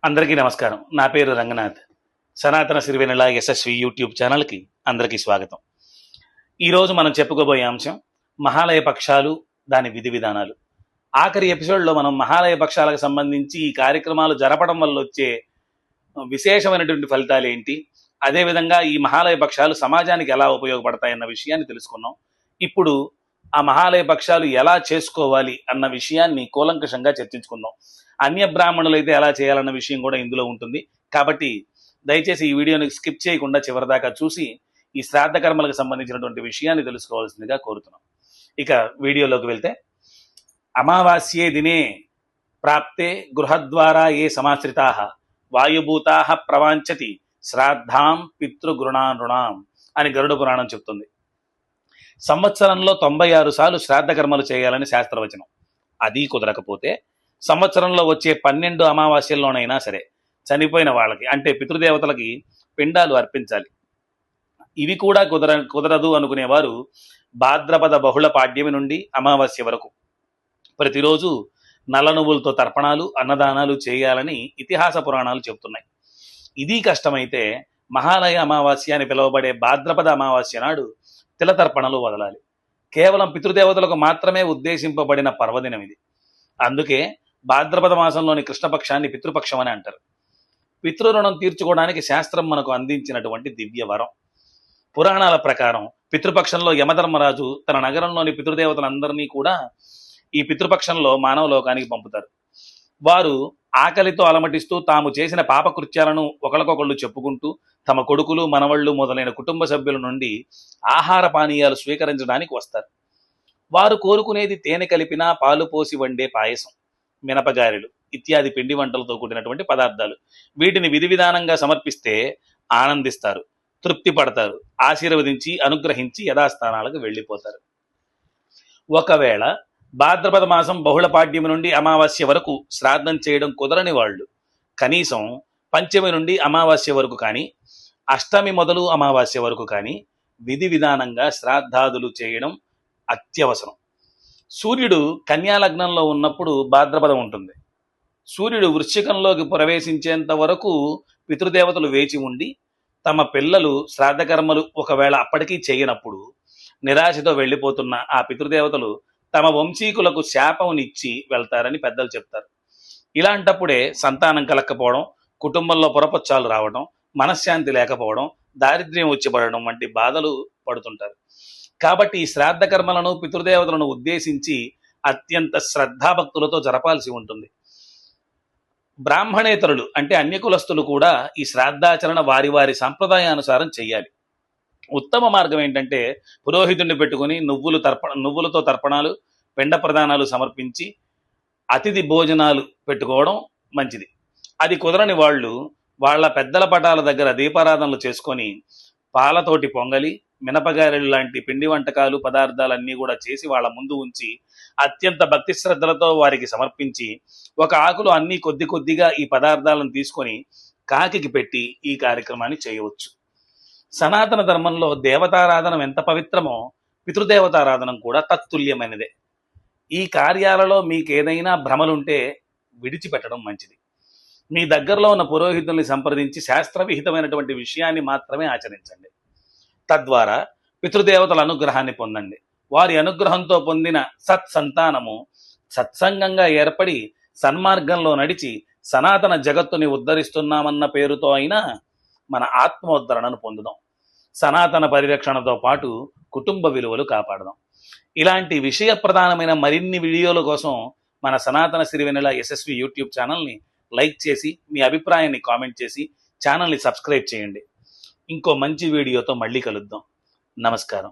అందరికీ నమస్కారం. నా పేరు రంగనాథ్. సనాతన సిరివెన్నెల యశస్వి యూట్యూబ్ ఛానల్కి అందరికీ స్వాగతం. ఈరోజు మనం చెప్పుకోబోయే అంశం మహాలయ పక్షాలు, దాని విధి విధానాలు. ఆఖరి ఎపిసోడ్లో మనం మహాలయ పక్షాలకు సంబంధించి ఈ కార్యక్రమాలు జరపడం వల్ల వచ్చే విశేషమైనటువంటి ఫలితాలు ఏంటి, అదేవిధంగా ఈ మహాలయ పక్షాలు సమాజానికి ఎలా ఉపయోగపడతాయన్న విషయాన్ని తెలుసుకున్నాం. ఇప్పుడు ఆ మహాలయ పక్షాలు ఎలా చేసుకోవాలి అన్న విషయాన్ని కూలంకషంగా చర్చించుకుందాం. అన్య బ్రాహ్మణులు అయితే ఎలా చేయాలన్న విషయం కూడా ఇందులో ఉంటుంది. కాబట్టి దయచేసి ఈ వీడియోని స్కిప్ చేయకుండా చివరిదాకా చూసి ఈ శ్రాద్ధ కర్మలకు సంబంధించినటువంటి విషయాన్ని తెలుసుకోవాల్సిందిగా కోరుతున్నాం. ఇక వీడియోలోకి వెళ్తే, అమావాస్యే దినే ప్రాప్తే గృహద్వారా ఏ సమాశ్రితా వాయుభూతా ప్రవాంచతి శ్రాద్ధాం పితృగృణానృణాం అని గరుడ పురాణం చెప్తుంది. సంవత్సరంలో 96 సార్లు శ్రాద్ధ కర్మలు చేయాలని శాస్త్రవచనం. అది కుదరకపోతే సంవత్సరంలో వచ్చే 12 అమావాస్యల్లోనైనా సరే చనిపోయిన వాళ్ళకి, అంటే పితృదేవతలకి పిండాలు అర్పించాలి. ఇవి కూడా కుదరదు అనుకునేవారు భాద్రపద బహుళ పాడ్యమి నుండి అమావాస్య వరకు ప్రతిరోజు నల్ల నువ్వులతో తర్పణాలు, అన్నదానాలు చేయాలని ఇతిహాస పురాణాలు చెబుతున్నాయి. ఇది కష్టమైతే మహాలయ అమావాస్య అని పిలువబడే భాద్రపద అమావాస్య నాడు తిలతర్పణలు వదలాలి. కేవలం పితృదేవతలకు మాత్రమే ఉద్దేశింపబడిన పర్వదినం ఇది. అందుకే భాద్రపద మాసంలోని కృష్ణపక్షాన్ని పితృపక్షం అని అంటారు. పితృరుణం తీర్చుకోవడానికి శాస్త్రం మనకు అందించినటువంటి దివ్య వరం. పురాణాల ప్రకారం పితృపక్షంలో యమధర్మరాజు తన నగరంలోని పితృదేవతలందరినీ కూడా ఈ పితృపక్షంలో మానవ లోకానికి పంపుతారు. వారు ఆకలితో అలమటిస్తూ తాము చేసిన పాపకృత్యాలను ఒకరికొకళ్ళు చెప్పుకుంటూ తమ కొడుకులు, మనవళ్ళు మొదలైన కుటుంబ సభ్యుల నుండి ఆహార పానీయాలు స్వీకరించడానికి వస్తారు. వారు కోరుకునేది తేనె కలిపిన పాలు పోసి వండే పాయసం, మినపగారెలు ఇత్యాది పిండి వంటలతో కూడినటువంటి పదార్థాలు. వీటిని విధి విధానంగా సమర్పిస్తే ఆనందిస్తారు, తృప్తి పడతారు, ఆశీర్వదించి అనుగ్రహించి యథాస్థానాలకు వెళ్ళిపోతారు. ఒకవేళ భాద్రపద మాసం బహుళ పాడ్యమి నుండి అమావాస్య వరకు శ్రాద్ధం చేయడం కుదరని వాళ్ళు కనీసం పంచమి నుండి అమావాస్య వరకు కానీ, అష్టమి మొదలు అమావాస్య వరకు కానీ విధి విధానంగా శ్రాద్ధాదులు చేయడం అత్యవసరం. సూర్యుడు కన్యాలగ్నంలో ఉన్నప్పుడు భాద్రపదం ఉంటుంది. సూర్యుడు వృశ్చికంలోకి ప్రవేశించేంత వరకు పితృదేవతలు వేచి ఉండి తమ పిల్లలు శ్రాద్ధకర్మలు ఒకవేళ అప్పటికీ చేయనప్పుడు నిరాశతో వెళ్ళిపోతున్న ఆ పితృదేవతలు తమ వంశీకులకు శాపమునిచ్చి వెళ్తారని పెద్దలు చెప్తారు. ఇలాంటప్పుడే సంతానం కలక్కపోవడం, కుటుంబంలో పొరపచ్చాలు రావడం, మనశ్శాంతి లేకపోవడం, దారిద్ర్యం వచ్చి పడడం వంటి బాధలు పడుతుంటారు. కాబట్టి ఈ శ్రాద్ధ కర్మలను పితృదేవతలను ఉద్దేశించి అత్యంత శ్రద్ధాభక్తులతో జరపాల్సి ఉంటుంది. బ్రాహ్మణేతరులు అంటే అన్యకులస్తులు కూడా ఈ శ్రాద్ధాచరణ వారి వారి సాంప్రదాయానుసారం చెయ్యాలి. ఉత్తమ మార్గం ఏంటంటే పురోహితుడిని పెట్టుకుని నువ్వులతో తర్పణాలు, పిండ ప్రదానాలు సమర్పించి అతిథి భోజనాలు పెట్టుకోవడం మంచిది. అది కుదరని వాళ్ళు వాళ్ళ పెద్దల పటాల దగ్గర దీపారాధనలు చేసుకొని పాలతోటి పొంగలి, మినపగారెలు లాంటి పిండి వంటకాలు, పదార్థాలన్నీ కూడా చేసి వాళ్ళ ముందు ఉంచి అత్యంత భక్తి శ్రద్ధలతో వారికి సమర్పించి ఒక ఆకులో అన్నీ కొద్ది కొద్దిగా ఈ పదార్థాలను తీసుకొని కాకికి పెట్టి ఈ కార్యక్రమాన్ని చేయవచ్చు. సనాతన ధర్మంలో దేవతారాధనం ఎంత పవిత్రమో పితృదేవతారాధనం కూడా తత్తుల్యమైనదే. ఈ కార్యాలలో మీకు ఏదైనా భ్రమలుంటే విడిచిపెట్టడం మంచిది. మీ దగ్గరలో ఉన్న పురోహితుల్ని సంప్రదించి శాస్త్రవిహితమైనటువంటి విషయాన్ని మాత్రమే ఆచరించండి. తద్వారా పితృదేవతల అనుగ్రహాన్ని పొందండి. వారి అనుగ్రహంతో పొందిన సత్సంతానము సత్సంగంగా ఏర్పడి సన్మార్గంలో నడిచి సనాతన జగత్తుని ఉద్ధరిస్తున్నామన్న పేరుతో అయినా మన ఆత్మోద్ధరణను పొందుదాం. సనాతన పరిరక్షణతో పాటు కుటుంబ విలువలు కాపాడదాం. ఇలాంటి విషయ ప్రధానమైన మరిన్ని వీడియోల కోసం మన సనాతన సిరివెన్నెల యశస్వి యూట్యూబ్ ఛానల్ని లైక్ చేసి మీ అభిప్రాయాన్ని కామెంట్ చేసి ఛానల్ని సబ్స్క్రైబ్ చేయండి. ఇంకో మంచి వీడియోతో మళ్ళీ కలుద్దాం. నమస్కారం.